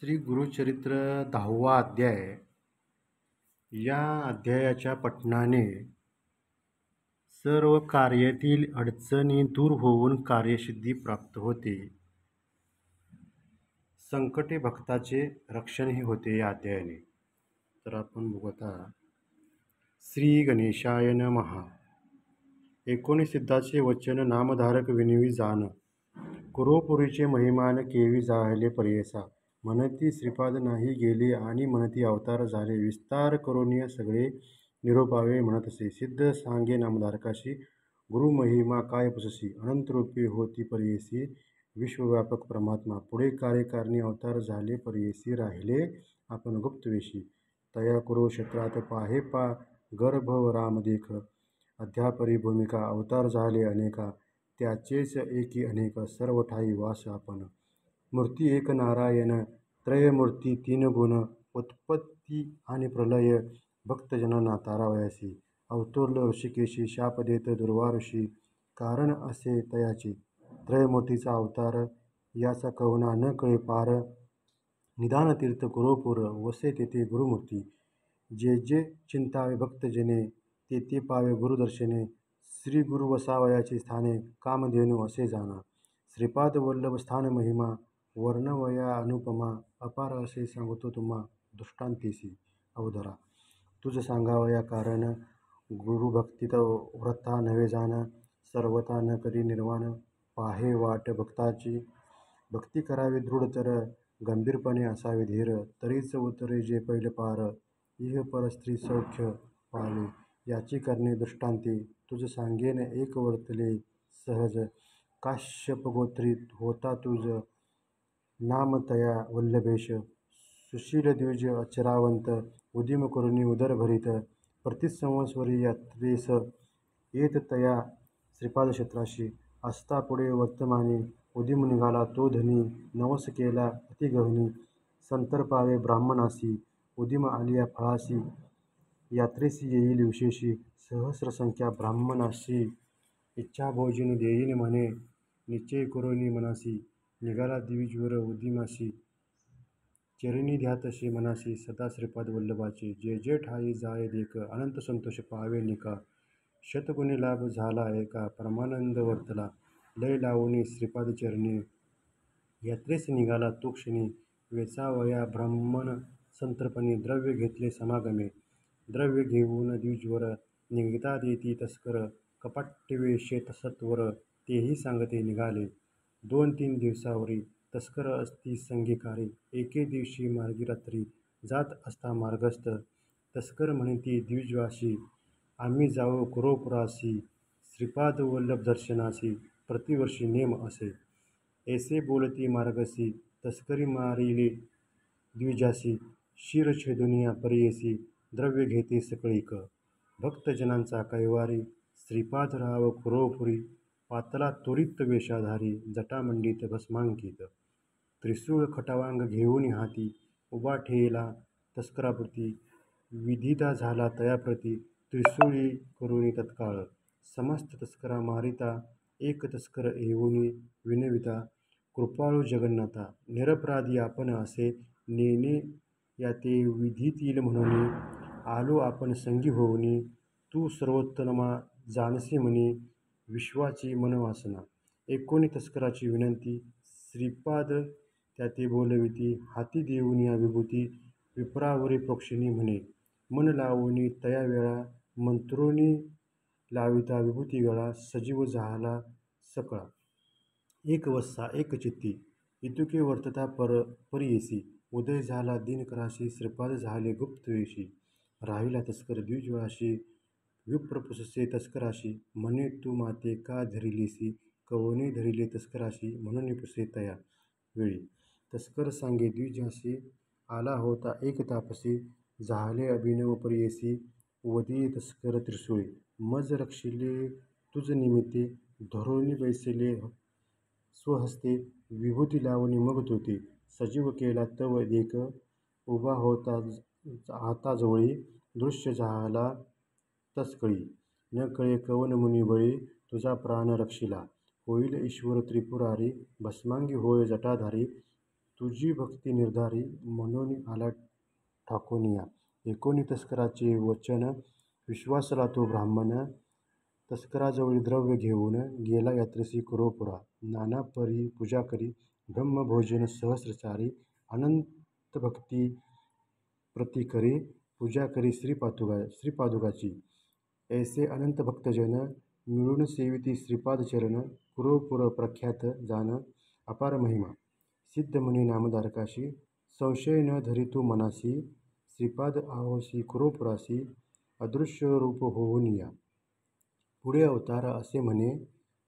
श्री गुरुचरित्र 10वा अध्याय. या अध्यायाच्या पठणाने सर्व कार्यातील अडचणी दूर होऊन कार्यसिद्धी प्राप्त होते. संकटे भक्ताचे रक्षणही होते या अध्यायाने. तर आपण बघू आता. श्री गणेशाय नमः. 19 सिद्धाचे वचन नामधारक विनवी जाण. कुरोपुरीचे महिमान केवी जाहले पर्येसा. म्हणती श्रीपाद नाही गेले आणि म्हणती अवतार झाले. विस्तार करोनिय सगळे निरोपावे म्हणतसे. सिद्ध सांगे नामधारकाशी गुरुमहिमा काय पुससी. अनंतरूपी होती पर्येसी विश्वव्यापक परमात्मा. पुढे कार्यकारणी अवतार झाले पर्येसी राहिले आपण गुप्तवेशी. तया कुरुक्षेत्रात पाहे पा गर्भ राम देख. अध्यापरी भूमिका अवतार झाले अनेका. त्याचेच एकी अनेक सर्व ठाई वास आपण. मूर्ती एक नारायण त्रयमूर्ती तीन गुण. उत्पत्ती आणि प्रलय भक्तजनांना तारावयासी. अवतरल ऋषिकेशी शाप देत दुर्वारुषी. कारण असे तयाचे त्रयमूर्तीचा अवतार. याचा कवना न कळे पार. निदान तीर्थ कुरोपूर वसे तेथे गुरुमूर्ती. जे जे चिंतावे भक्तजने ते ते पावे गुरुदर्शने. श्री गुरु वसावयाचे स्थाने कामधेनू असे जाणा. श्रीपाद वल्लभ स्थान महिमा वर्णवया अनुपमा. अपार असे सांगतो तुम्हा दृष्टांतेसी अवधरा. तुझ सांगावया कारण गुरुभक्तीत व्रता नव्हे जाण. सर्वता न करी निर्वाण पाहे वाट भक्ताची. भक्ती करावी दृढ तर गंभीरपणे असावे धीर. तरीच उतरे जे पैल पार. इह पर स्त्री सौख्य पावे याची करणे दृष्टांते. तुझ सांगेन एक वर्तले सहज. काश्यपगोत्री होता तुझ नाम तया वल्लभेश. सुशील द्विज अचरावंत उदिम करुणी उदर भरित. प्रतिसंवत्सरी यात्रेस येत तया श्रीपाद क्षेत्राशी. असता पुढे वर्तमानी उदिम निघाला तो धनी. नवस केला अतिगहनी संतर्पावे ब्राह्मणासी. उदिम आलिया फळासी यात्रेसी येईल विशेषी. सहस्रसंख्या ब्राह्मणासी इच्छा भोजन देईन म्हणे. निश्चय करोनी मनासी निघाला द्विजवर उदिमासी. चरणी ध्या तसे मनासी सदा श्रीपाद वल्लभाचे. जे जे ठाई जाय देख अनंत संतोष पावे निका. शतगुणी लाभ झाला एका परमानंद वर्तला. लय लावणी श्रीपाद चरणी यात्रेस निघाला तो क्षणी. वेचावया ब्राह्मण संतर्पणी द्रव्य घेतले समागमे. द्रव्य घेऊन द्विजवर निघता देती तस्कर. कपाटवेशे सत्वर तेही सांगते निघाले. 2-3 दिवसावरी तस्कर असती संगीकारी. एके दिवशी मार्गी रात्री जात असता मार्गस्थ. तस्कर म्हणती द्विजवासी आम्ही जाऊ कुरोपुरासी. श्रीपाद वल्लभ दर्शनासी प्रतिवर्षी नेम असे. ऐसे बोलती मार्गसी तस्करी मारिले द्विजासी. शिर छेदुनिया पर्येसी द्रव्य घेते सकळीक. भक्तजनांचा कैवारी श्रीपादराव कुरोपुरी. पातला त्वरित वेषाधारी जटामंडित भस्मांकित. त्रिशूळ खटावांग घेऊन हाती उभा ठेला तस्करापुरती. विदिता झाला तयाप्रती त्रिशूळी करुणी तत्काळ. समस्त तस्करा मारिता एक तस्कर येऊनी विनविता. कृपाळू जगन्नाथा निरपराधी आपण असे नेणे याते विधीतील म्हणून. आलो आपण संगी होऊनी. तू सर्वोत्तमा जानसी म्हणी विश्वाची मनवासना. 19 तस्कराची विनंती श्रीपाद त्याते बोलविती. हाती देऊनिया विभूती विप्रावरी प्रोक्षणी म्हणे. मन लावूनी तया वेळा मंत्रोनी लाविता विभूती गळा. सजीव झाला सकळा एक वस्सा एक चित्ती. इतुके वर्तता पर्येसी. उदय झाला दिनकराशी श्रीपाद झाले गुप्तवेशी. राहिला तस्कर द्विजवाशी विप्र पुससे तस्कराशी. म्हणे तू माते का धरिलीसी. कवने धरिले तस्कराशी म्हणून पुसे तया वेळी. तस्कर सांगे द्विजासी आला होता एक तापसी. झाले अभिनव पर्येसी वदी तस्कर त्रिशूळी. मज रक्षिले तुझ निमित्ते धरोनी बैसले स्वहस्ते. विभूती लावणी मग तुती सजीव केला तव देख. उभा होता हाताजवळी दृश्य झाला तत्क्षणी. न कळे कवन मुनी बळी तुझा प्राण रक्षिला. होईल ईश्वर त्रिपुरारी भस्मांगी होय जटाधारी. तुझी भक्ती निर्धारी म्हणून आला ठाकोनिया. एकोणी तस्कराचे वचन विश्वासला तो ब्राह्मण. तस्कराजवळी द्रव्य घेऊन गेला यात्रेसी कुरोपुरा. नाना परी पूजा करी ब्रह्मभोजन सहस्रचारी. अनंत भक्ती प्रति करी पूजा करी श्रीपादुकाची. ऐसे अनंत भक्तजन मिळून सेविती श्रीपादचरण. कुरोपुर प्रख्यात जान अपार महिमा. सिद्ध म्हणे नामधारकाशी संशय न धरी तू मनासी. श्रीपाद आवसी कुरोपुरासी अदृश्य रूप होऊन या. पुढे अवतार असे म्हणे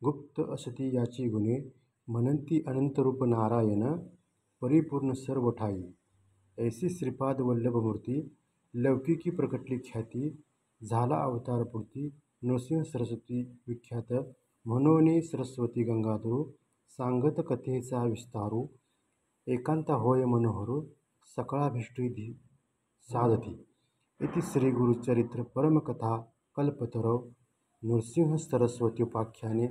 गुप्त असती याची गुणे. म्हणंती अनंत रूप नारायण परिपूर्ण सर्व ठाई. ऐसी श्रीपाद वल्लभ मूर्ती लौकिकी प्रकटली ख्याती. झाला अवतार पुरती नृसिंह सरस्वती विख्यात. म्हणून सरस्वती गंगाधरू सांगत कथेचा विस्तारू. एकांता होय मनोहरू सकळाभीष्टी साधती. इति श्री गुरुचरित्र परमकथा कल्पतरो नृसिंह सरस्वती उपाख्याने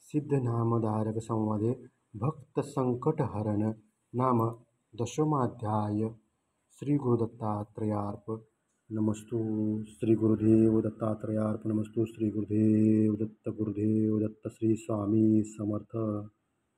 सिद्ध नामधारक संवादे भक्त संकटहरण नाम दशमाध्याय. श्री गुरुदत्तात्रेयार्प नमस्तु. श्री गुरुदेव दत्तात्रेयार्प नमस्तु. श्री गुरुदेव दत्त श्री स्वामी समर्थ.